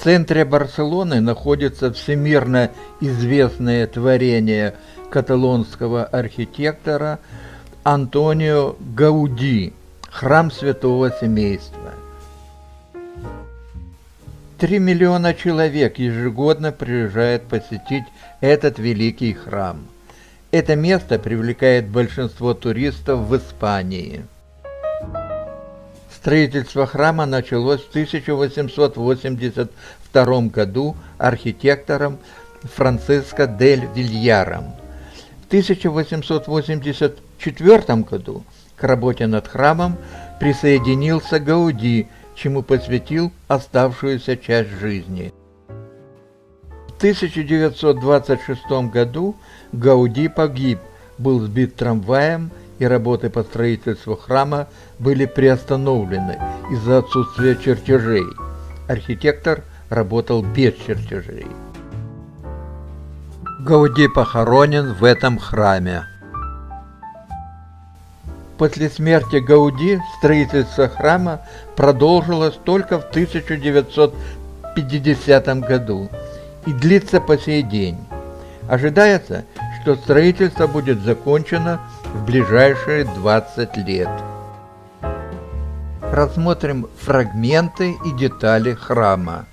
центре Барселоны находится всемирно известное творение каталонского архитектора Антонио Гауди – храм Святого Семейства. 3 миллиона человек ежегодно приезжают посетить этот великий храм. Это место привлекает большинство туристов в Испании. Строительство храма началось в 1882 году архитектором Франциско дель Вильяром. В 1884 году к работе над храмом присоединился Гауди, чему посвятил оставшуюся часть жизни. В 1926 году Гауди погиб, был сбит трамваем, и работы по строительству храма были приостановлены из-за отсутствия чертежей. Архитектор работал без чертежей. Гауди похоронен в этом храме. После смерти Гауди строительство храма продолжилось только в 1950 году и длится по сей день. Ожидается, что строительство будет закончено в ближайшие 20 лет. Рассмотрим фрагменты и детали храма.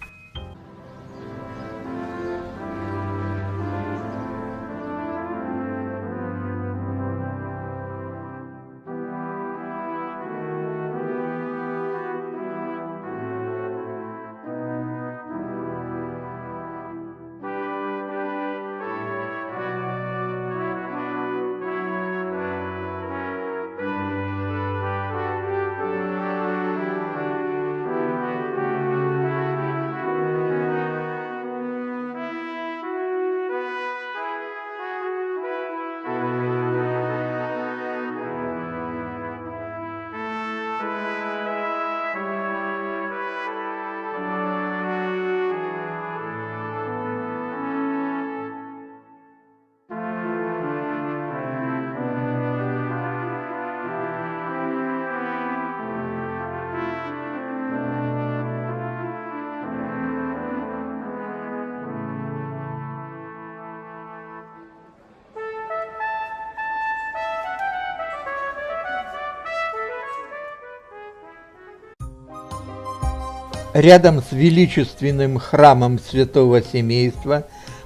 Рядом с величественным храмом Святого Семейства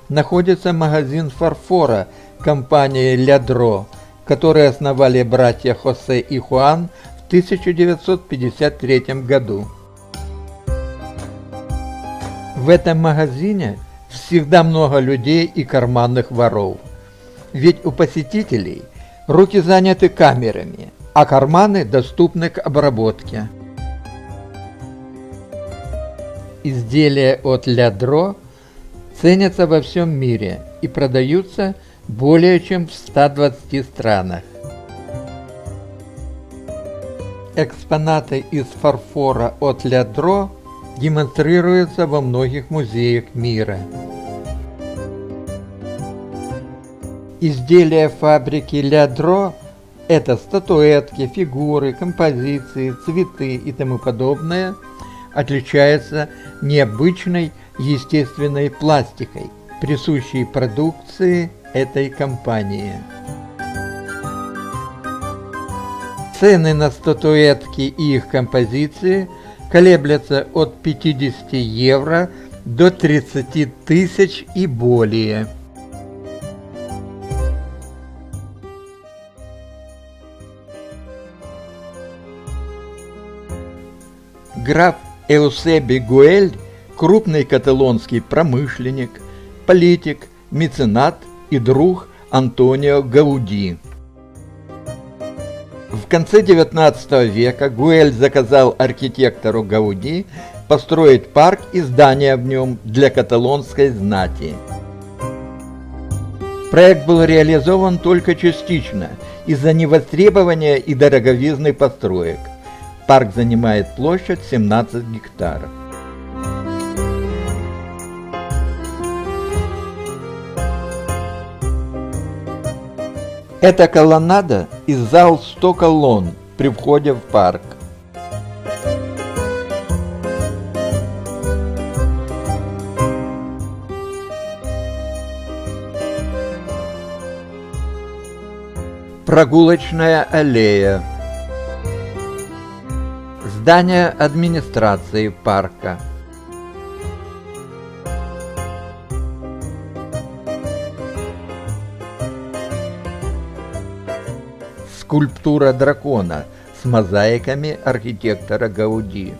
находится магазин фарфора компании Лядро, который основали братья Хосе и Хуан в 1953 году. В этом магазине всегда много людей и карманных воров, ведь у посетителей руки заняты камерами, а карманы доступны к обработке. Изделия от Лядро ценятся во всем мире и продаются более чем в 120 странах. Экспонаты из фарфора от Лядро демонстрируются во многих музеях мира. Изделия фабрики Лядро – это статуэтки, фигуры, композиции, цветы и тому подобное – отличается необычной естественной пластикой, присущей продукции этой компании. Цены на статуэтки и их композиции колеблются от 50 евро до 30 тысяч и более. Граф Эусеби Гуэль – крупный каталонский промышленник, политик, меценат и друг Антонио Гауди. В конце XIX века Гуэль заказал архитектору Гауди построить парк и здания в нем для каталонской знати. Проект был реализован только частично из-за невостребования и дороговизны построек. Парк занимает площадь 17 гектаров. Эта колоннада и зал 100 колонн при входе в парк. Прогулочная аллея. Здание администрации парка. Скульптура дракона с мозаиками архитектора Гауди.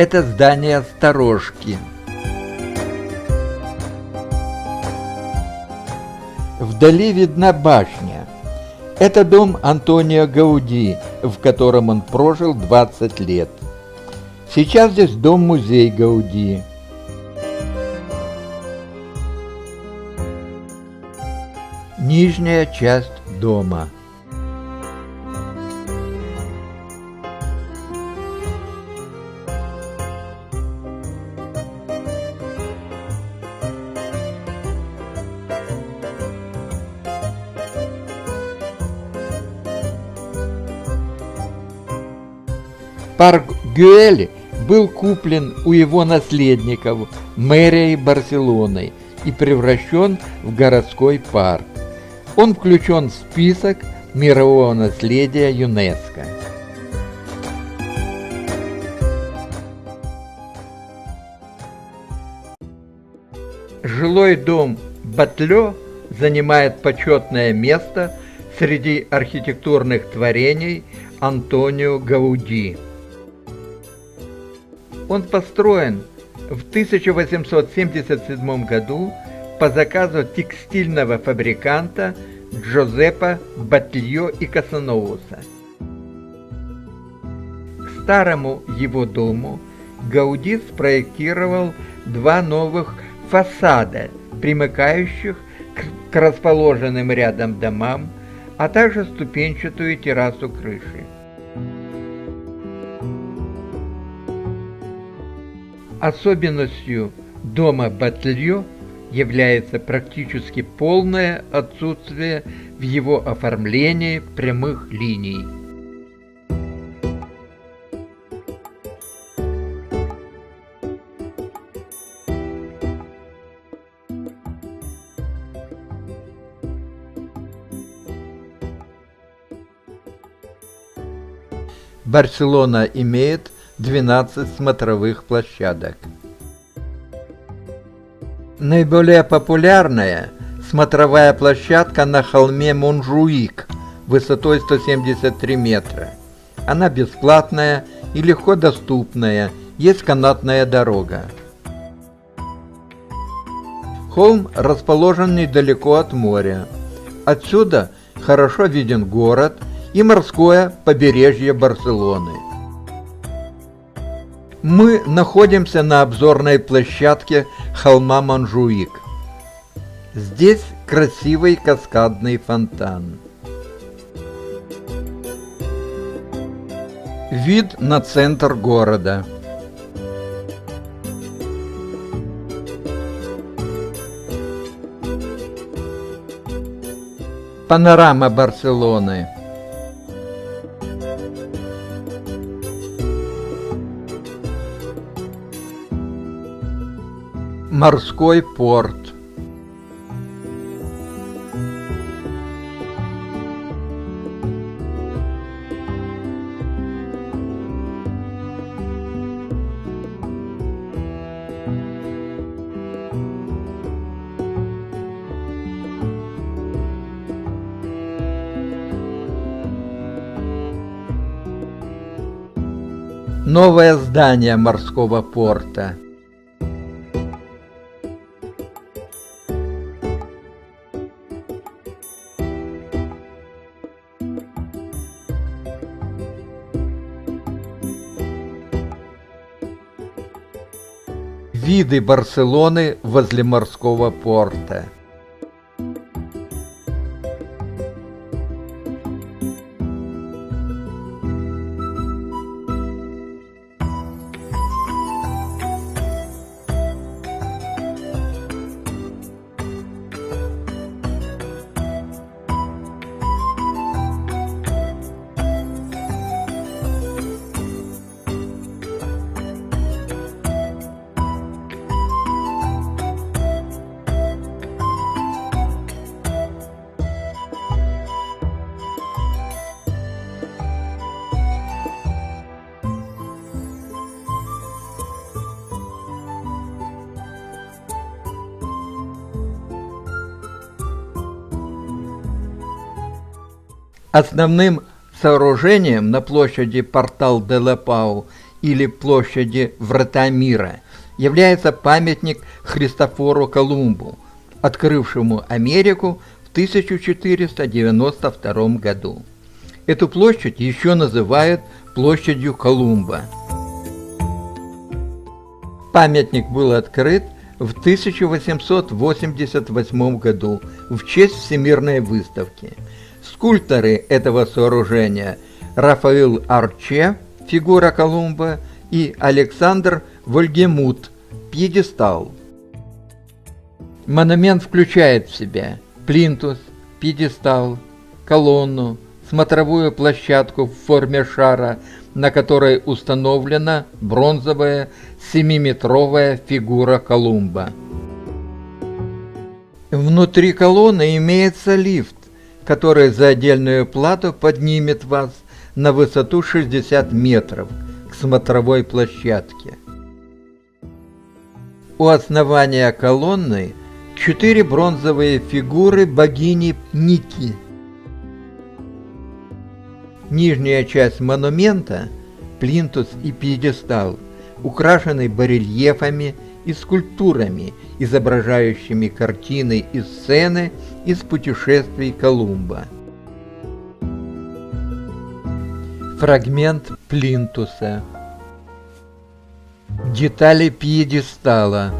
Это здание сторожки. Вдали видна башня. Это дом Антонио Гауди, в котором он прожил 20 лет. Сейчас здесь дом-музей Гауди. Нижняя часть дома. Парк Гюэль был куплен у его наследников мэрией Барселоны и превращен в городской парк. Он включен в список мирового наследия ЮНЕСКО. Жилой дом Батлё занимает почетное место среди архитектурных творений Антонио Гауди. Он построен в 1877 году по заказу текстильного фабриканта Джозеппа Батльо и Касановуса. К старому его дому Гауди спроектировал два новых фасада, примыкающих к расположенным рядом домам, а также ступенчатую террасу крыши. Особенностью дома Батльо является практически полное отсутствие в его оформлении прямых линий. Барселона имеет 12 смотровых площадок. Наиболее популярная смотровая площадка на холме Монжуик высотой 173 метра. Она бесплатная и легко доступная, есть канатная дорога. Холм расположен недалеко от моря. Отсюда хорошо виден город и морское побережье Барселоны. Мы находимся на обзорной площадке холма Монжуик. Здесь красивый каскадный фонтан. Вид на центр города. Панорама Барселоны. Морской порт. Новое здание морского порта. Виды Барселоны возле морского порта. Основным сооружением на площади Портал-де-ла-Пау или площади Врата Мира является памятник Христофору Колумбу, открывшему Америку в 1492 году. Эту площадь еще называют площадью Колумба. Памятник был открыт в 1888 году в честь Всемирной выставки. Скульпторы этого сооружения Рафаэль Арче, фигура Колумба, и Александр Вольгемут, пьедестал. Монумент включает в себя плинтус, пьедестал, колонну, смотровую площадку в форме шара, на которой установлена бронзовая 7-метровая фигура Колумба. Внутри колонны имеется лифт, который за отдельную плату поднимет вас на высоту 60 метров к смотровой площадке. У основания колонны 4 бронзовые фигуры богини Ники. Нижняя часть монумента, плинтус и пьедестал, украшены барельефами и скульптурами, изображающими картины и сцены из путешествий Колумба. Фрагмент плинтуса. Детали пьедестала.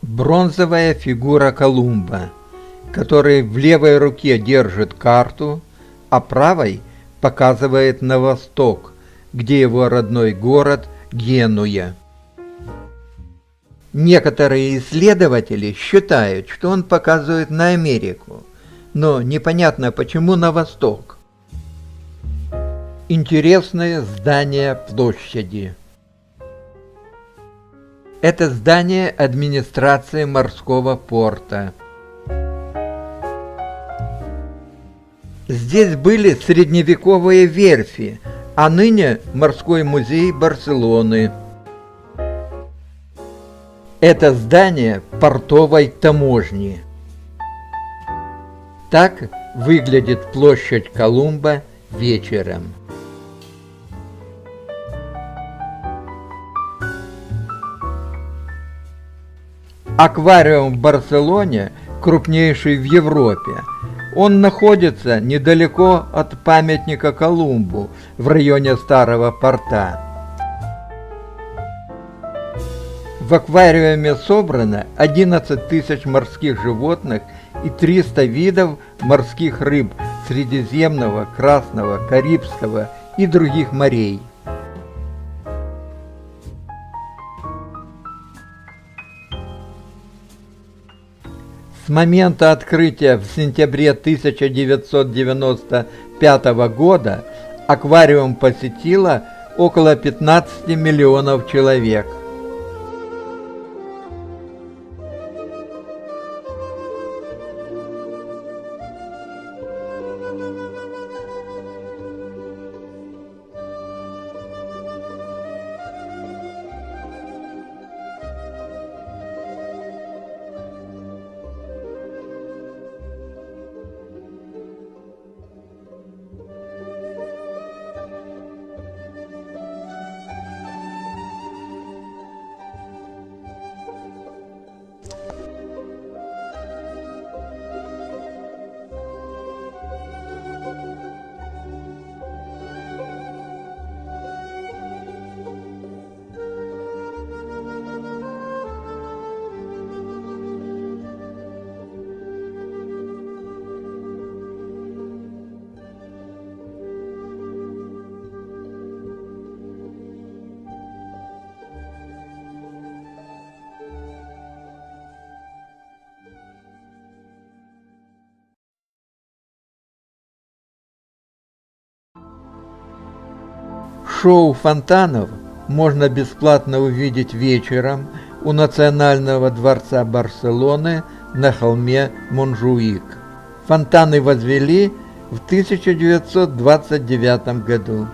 Бронзовая фигура Колумба, который в левой руке держит карту, а правой показывает на восток, где его родной город Генуя. Некоторые исследователи считают, что он показывает на Америку, но непонятно, почему на восток. Интересное здание площади. Это здание администрации морского порта. Здесь были средневековые верфи, а ныне морской музей Барселоны. Это здание портовой таможни. Так выглядит площадь Колумба вечером. Аквариум в Барселоне крупнейший в Европе. Он находится недалеко от памятника Колумбу в районе Старого порта. В аквариуме собрано 11 тысяч морских животных и 300 видов морских рыб Средиземного, Красного, Карибского и других морей. С момента открытия в сентябре 1995 года аквариум посетило около 15 миллионов человек. Шоу фонтанов можно бесплатно увидеть вечером у Национального дворца Барселоны на холме Монжуик. Фонтаны возвели в 1929 году.